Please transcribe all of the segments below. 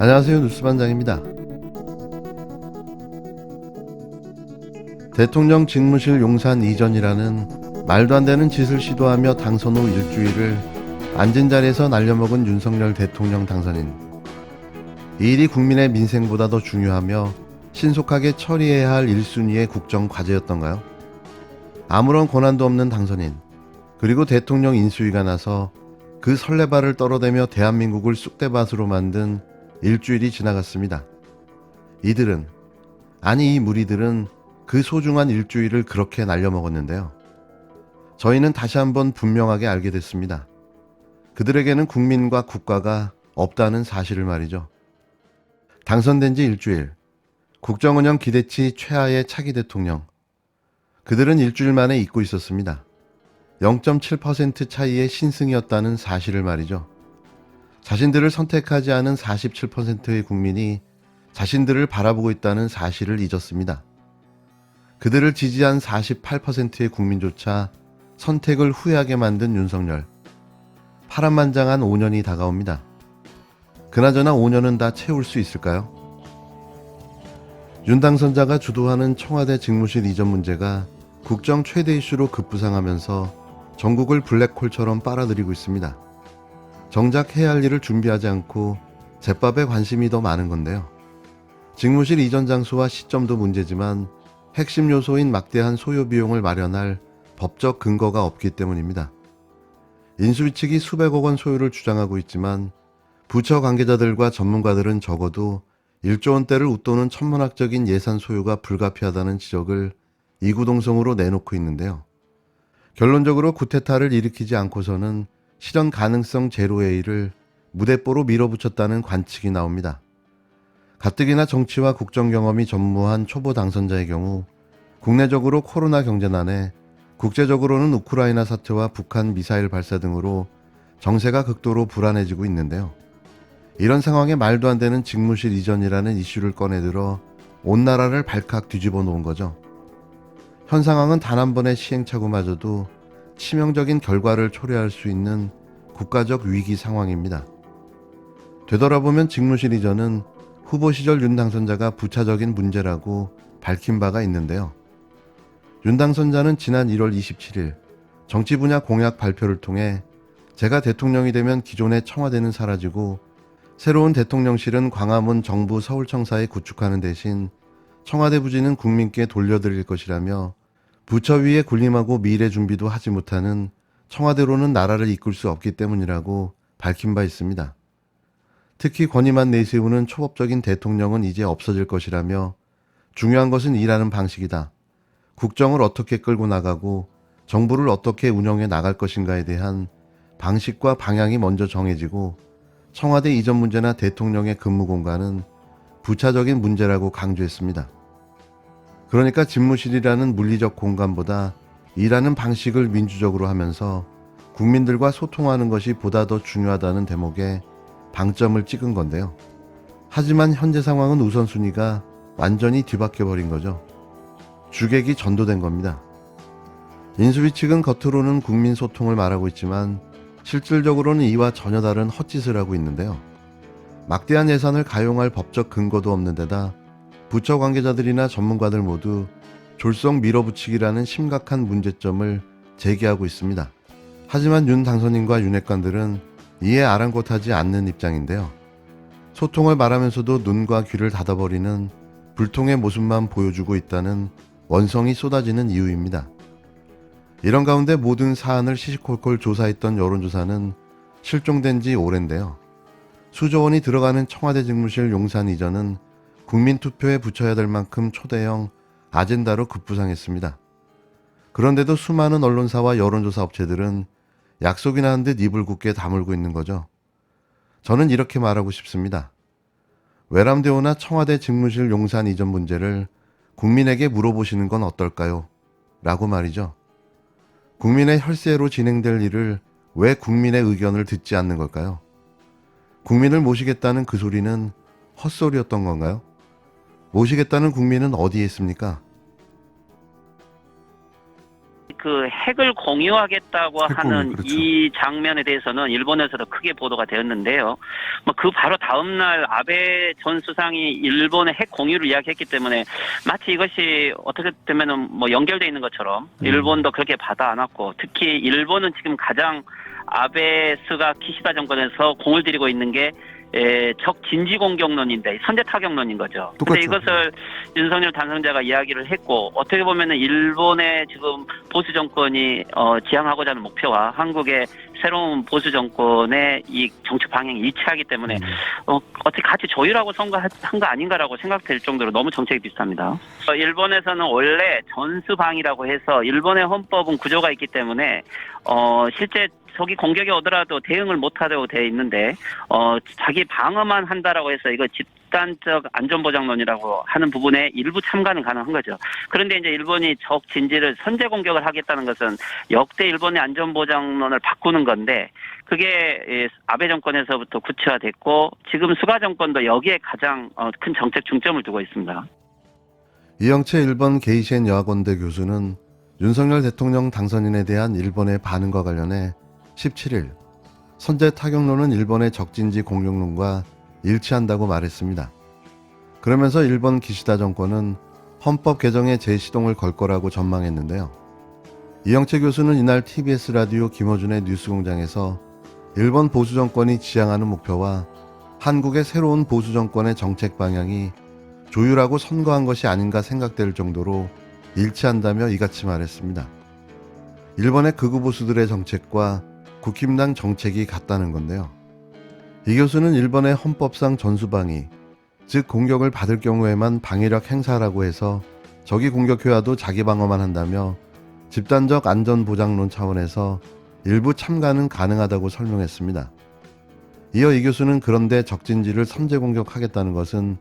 안녕하세요. 뉴스반장입니다. 대통령 직무실 용산 이전이라는 말도 안 되는 짓을 시도하며 당선 후 일주일을 앉은 자리에서 날려먹은 윤석열 대통령 당선인. 이 일이 국민의 민생보다 더 중요하며 신속하게 처리해야 할 1순위의 국정 과제였던가요? 아무런 권한도 없는 당선인, 그리고 대통령 인수위가 나서 그 설레발을 떨어대며 대한민국을 쑥대밭으로 만든 일주일이 지나갔습니다. 이들은, 아니 이 무리들은 그 소중한 일주일을 그렇게 날려먹었는데요. 저희는 다시 한번 분명하게 알게 됐습니다. 그들에게는 국민과 국가가 없다는 사실을 말이죠. 당선된 지 일주일, 국정운영 기대치 최하의 차기 대통령. 그들은 일주일 만에 잊고 있었습니다. 0.7% 차이의 신승이었다는 사실을 말이죠. 자신들을 선택하지 않은 47%의 국민이 자신들을 바라보고 있다는 사실을 잊었습니다. 그들을 지지한 48%의 국민조차 선택을 후회하게 만든 윤석열. 파란만장한 5년이 다가옵니다. 그나저나 5년은 다 채울 수 있을까요? 윤 당선자가 주도하는 청와대 직무실 이전 문제가 국정 최대 이슈로 급부상하면서 전국을 블랙홀처럼 빨아들이고 있습니다. 정작 해야 할 일을 준비하지 않고 제밥에 관심이 더 많은 건데요. 직무실 이전 장소와 시점도 문제지만 핵심 요소인 막대한 소요 비용을 마련할 법적 근거가 없기 때문입니다. 인수위 측이 수백억 원 소요를 주장하고 있지만 부처 관계자들과 전문가들은 적어도 1조 원대를 웃도는 천문학적인 예산 소요가 불가피하다는 지적을 이구동성으로 내놓고 있는데요. 결론적으로 쿠데타를 일으키지 않고서는 실현 가능성 제로의 일을 무대뽀로 밀어붙였다는 관측이 나옵니다. 가뜩이나 정치와 국정 경험이 전무한 초보 당선자의 경우 국내적으로 코로나 경제난에 국제적으로는 우크라이나 사태와 북한 미사일 발사 등으로 정세가 극도로 불안해지고 있는데요. 이런 상황에 말도 안 되는 직무실 이전이라는 이슈를 꺼내들어 온 나라를 발칵 뒤집어 놓은 거죠. 현 상황은 단 한 번의 시행착오마저도 치명적인 결과를 초래할 수 있는 국가적 위기 상황입니다. 되돌아보면 직무실 이전은 후보 시절 윤 당선자가 부차적인 문제라고 밝힌 바가 있는데요. 윤 당선자는 지난 1월 27일 정치 분야 공약 발표를 통해 제가 대통령이 되면 기존의 청와대는 사라지고 새로운 대통령실은 광화문 정부 서울청사에 구축하는 대신 청와대 부지는 국민께 돌려드릴 것이라며 부처 위에 군림하고 미래 준비도 하지 못하는 청와대로는 나라를 이끌 수 없기 때문이라고 밝힌 바 있습니다. 특히 권위만 내세우는 초법적인 대통령은 이제 없어질 것이라며 중요한 것은 일하는 방식이다. 국정을 어떻게 끌고 나가고 정부를 어떻게 운영해 나갈 것인가에 대한 방식과 방향이 먼저 정해지고 청와대 이전 문제나 대통령의 근무 공간은 부차적인 문제라고 강조했습니다. 그러니까 집무실이라는 물리적 공간보다 일하는 방식을 민주적으로 하면서 국민들과 소통하는 것이 보다 더 중요하다는 대목에 방점을 찍은 건데요. 하지만 현재 상황은 우선순위가 완전히 뒤바뀌어버린 거죠. 주객이 전도된 겁니다. 인수위 측은 겉으로는 국민 소통을 말하고 있지만 실질적으로는 이와 전혀 다른 헛짓을 하고 있는데요. 막대한 예산을 가용할 법적 근거도 없는 데다 부처 관계자들이나 전문가들 모두 졸속 밀어붙이기라는 심각한 문제점을 제기하고 있습니다. 하지만 윤 당선인과 윤핵관들은 이에 아랑곳하지 않는 입장인데요. 소통을 말하면서도 눈과 귀를 닫아버리는 불통의 모습만 보여주고 있다는 원성이 쏟아지는 이유입니다. 이런 가운데 모든 사안을 시시콜콜 조사했던 여론조사는 실종된 지 오랜데요. 수조 원이 들어가는 청와대 직무실 용산 이전은 국민투표에 붙여야 될 만큼 초대형 아젠다로 급부상했습니다. 그런데도 수많은 언론사와 여론조사 업체들은 약속이나 한 듯 입을 굳게 다물고 있는 거죠. 저는 이렇게 말하고 싶습니다. 외람되오나 청와대 직무실 용산 이전 문제를 국민에게 물어보시는 건 어떨까요? 라고 말이죠. 국민의 혈세로 진행될 일을 왜 국민의 의견을 듣지 않는 걸까요? 국민을 모시겠다는 그 소리는 헛소리였던 건가요? 모시겠다는 국민은 어디에 있습니까? 그 핵을 공유하겠다고 핵 하는 공유, 그렇죠. 이 장면에 대해서는 일본에서도 크게 보도가 되었는데요. 뭐 그 바로 다음 날 아베 전 수상이 일본의 핵 공유를 이야기했기 때문에 마치 이것이 어떻게 되면은 뭐 연결돼 있는 것처럼 일본도 그렇게 받아 안았고, 특히 일본은 지금 가장 아베 스가 키시다 정권에서 공을 들이고 있는 게 적 진지 공격론인데 선제 타격론인 거죠. 그런데 똑같죠. 이것을 윤석열 당선자가 이야기를 했고, 어떻게 보면은 일본의 지금 보수 정권이 지향하고자 하는 목표와 한국의 새로운 보수 정권의 이 정책 방향이 일치하기 때문에 어떻게 같이 조율하고 선거한 거 아닌가라고 생각될 정도로 너무 정책이 비슷합니다. 일본에서는 원래 전수방위라고 해서 일본의 헌법은 구조가 있기 때문에 실제 저기 공격이 오더라도 대응을 못하도록 되어 있는데 자기 방어만 한다라고 해서 이거 집단적 안전보장론이라고 하는 부분에 일부 참가는 가능한 거죠. 그런데 이제 일본이 적 진지를 선제 공격을 하겠다는 것은 역대 일본의 안전보장론을 바꾸는 건데, 그게 아베 정권에서부터 구체화됐고 지금 수가 정권도 여기에 가장 큰 정책 중점을 두고 있습니다. 이영채 일본 게이센 여학원대 교수는 윤석열 대통령 당선인에 대한 일본의 반응과 관련해 17일 선제 타격론은 일본의 적진지 공격론과 일치한다고 말했습니다. 그러면서 일본 기시다 정권은 헌법 개정의 재시동을 걸 거라고 전망했는데요. 이영채 교수는 이날 TBS 라디오 김어준의 뉴스공장에서 일본 보수 정권이 지향하는 목표와 한국의 새로운 보수 정권의 정책 방향이 조율하고 선거한 것이 아닌가 생각될 정도로 일치한다며 이같이 말했습니다. 일본의 극우 보수들의 정책과 국힘당 정책이 같다는 건데요. 이 교수는 일본의 헌법상 전수방위, 즉 공격을 받을 경우에만 방위력 행사라고 해서 적이 공격해와도 자기 방어만 한다며 집단적 안전보장론 차원에서 일부 참가는 가능하다고 설명했습니다. 이어 이 교수는 그런데 적진지를 선제 공격하겠다는 것은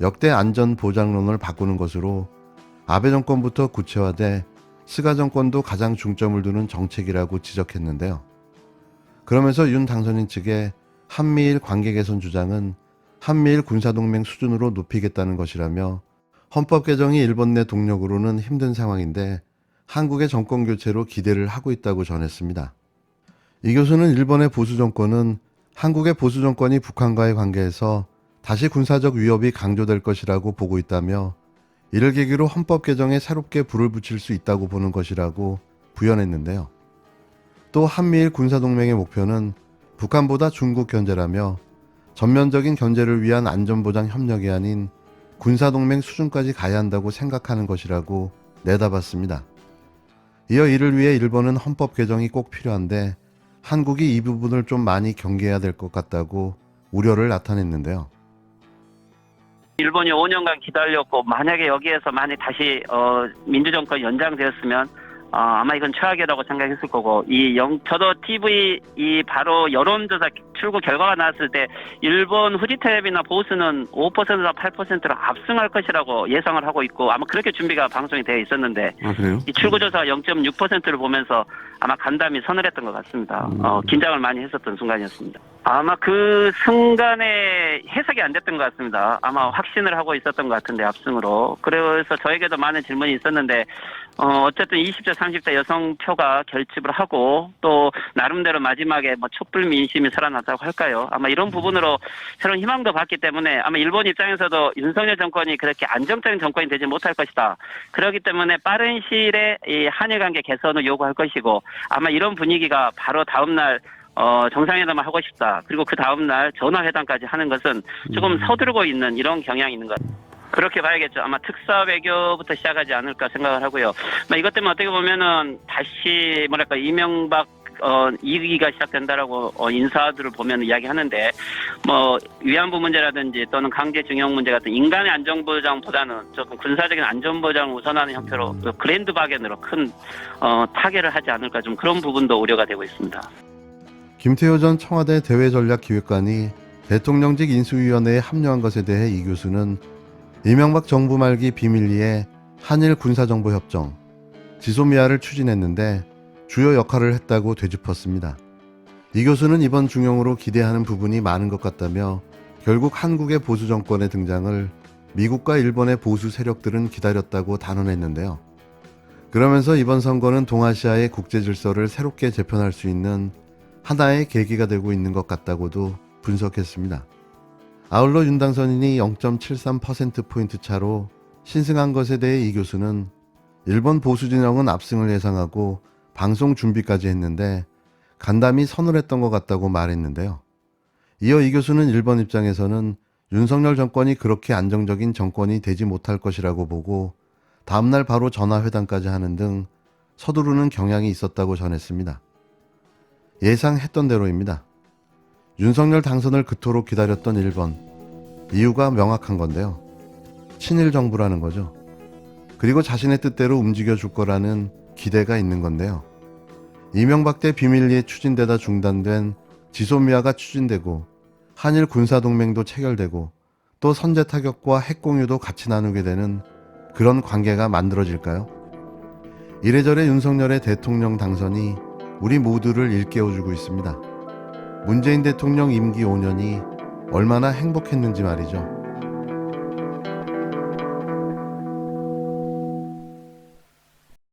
역대 안전보장론을 바꾸는 것으로 아베 정권부터 구체화돼 스가 정권도 가장 중점을 두는 정책이라고 지적했는데요. 그러면서 윤 당선인 측의 한미일 관계 개선 주장은 한미일 군사동맹 수준으로 높이겠다는 것이라며 헌법 개정이 일본 내 동력으로는 힘든 상황인데 한국의 정권 교체로 기대를 하고 있다고 전했습니다. 이 교수는 일본의 보수 정권은 한국의 보수 정권이 북한과의 관계에서 다시 군사적 위협이 강조될 것이라고 보고 있다며 이를 계기로 헌법 개정에 새롭게 불을 붙일 수 있다고 보는 것이라고 부연했는데요. 또 한미일 군사동맹의 목표는 북한보다 중국 견제라며 전면적인 견제를 위한 안전보장 협력이 아닌 군사동맹 수준까지 가야 한다고 생각하는 것이라고 내다봤습니다. 이어 이를 위해 일본은 헌법 개정이 꼭 필요한데 한국이 이 부분을 좀 많이 경계해야 될 것 같다고 우려를 나타냈는데요. 일본이 5년간 기다렸고, 만약에 여기에서 다시 민주정권 연장되었으면 아마 이건 최악이라고 생각했을 거고, 저도 TV 바로 여론조사 출구 결과가 나왔을 때 일본 후지테레비나 보수는 5%나 8%로 압승할 것이라고 예상을 하고 있고, 아마 그렇게 준비가 방송이 되어 있었는데, 그래요? 이 출구조사 0.6%를 보면서 아마 간담이 서늘했던 것 같습니다. 긴장을 많이 했었던 순간이었습니다. 아마 그 순간에 해석이 안 됐던 것 같습니다. 아마 확신을 하고 있었던 것 같은데, 압승으로. 그래서 저에게도 많은 질문이 있었는데, 어쨌든 20대, 30대 여성표가 결집을 하고, 또 나름대로 마지막에 촛불 민심이 살아났다고 할까요? 아마 이런 부분으로 새로운 희망도 받기 때문에 아마 일본 입장에서도 윤석열 정권이 그렇게 안정적인 정권이 되지 못할 것이다. 그렇기 때문에 빠른 시일에 이 한일 관계 개선을 요구할 것이고, 아마 이런 분위기가 바로 다음날 정상회담을 하고 싶다. 그리고 그 다음날 전화회담까지 하는 것은 조금 서두르고 있는 이런 경향이 있는 것 같습니다. 그렇게 봐야겠죠. 아마 특사 외교부터 시작하지 않을까 생각을 하고요. 이것 때문에 어떻게 보면은 다시 이명박 2기가 시작된다라고 인사들을 보면 이야기하는데, 위안부 문제라든지 또는 강제징용 문제 같은 인간의 안전보장보다는 조금 군사적인 안전보장을 우선하는 형태로 그랜드 바겐으로 큰 타결을 하지 않을까, 좀 그런 부분도 우려가 되고 있습니다. 김태효 전 청와대 대외전략기획관이 대통령직 인수위원회에 합류한 것에 대해 이 교수는 이명박 정부 말기 비밀리에 한일 군사정보협정, 지소미아를 추진했는데 주요 역할을 했다고 되짚었습니다. 이 교수는 이번 중용으로 기대하는 부분이 많은 것 같다며 결국 한국의 보수 정권의 등장을 미국과 일본의 보수 세력들은 기다렸다고 단언했는데요. 그러면서 이번 선거는 동아시아의 국제 질서를 새롭게 재편할 수 있는 하나의 계기가 되고 있는 것 같다고도 분석했습니다. 아울러 윤 당선인이 0.73%포인트 차로 신승한 것에 대해 이 교수는 일본 보수 진영은 압승을 예상하고 방송 준비까지 했는데 간담이 선을 했던 것 같다고 말했는데요. 이어 이 교수는 일본 입장에서는 윤석열 정권이 그렇게 안정적인 정권이 되지 못할 것이라고 보고 다음날 바로 전화회담까지 하는 등 서두르는 경향이 있었다고 전했습니다. 예상했던 대로입니다. 윤석열 당선을 그토록 기다렸던 일본. 이유가 명확한 건데요. 친일 정부라는 거죠. 그리고 자신의 뜻대로 움직여줄 거라는 기대가 있는 건데요. 이명박 때 비밀리에 추진되다 중단된 지소미아가 추진되고 한일 군사동맹도 체결되고 또 선제 타격과 핵공유도 같이 나누게 되는 그런 관계가 만들어질까요? 이래저래 윤석열의 대통령 당선이 우리 모두를 일깨워주고 있습니다. 문재인 대통령 임기 5년이 얼마나 행복했는지 말이죠.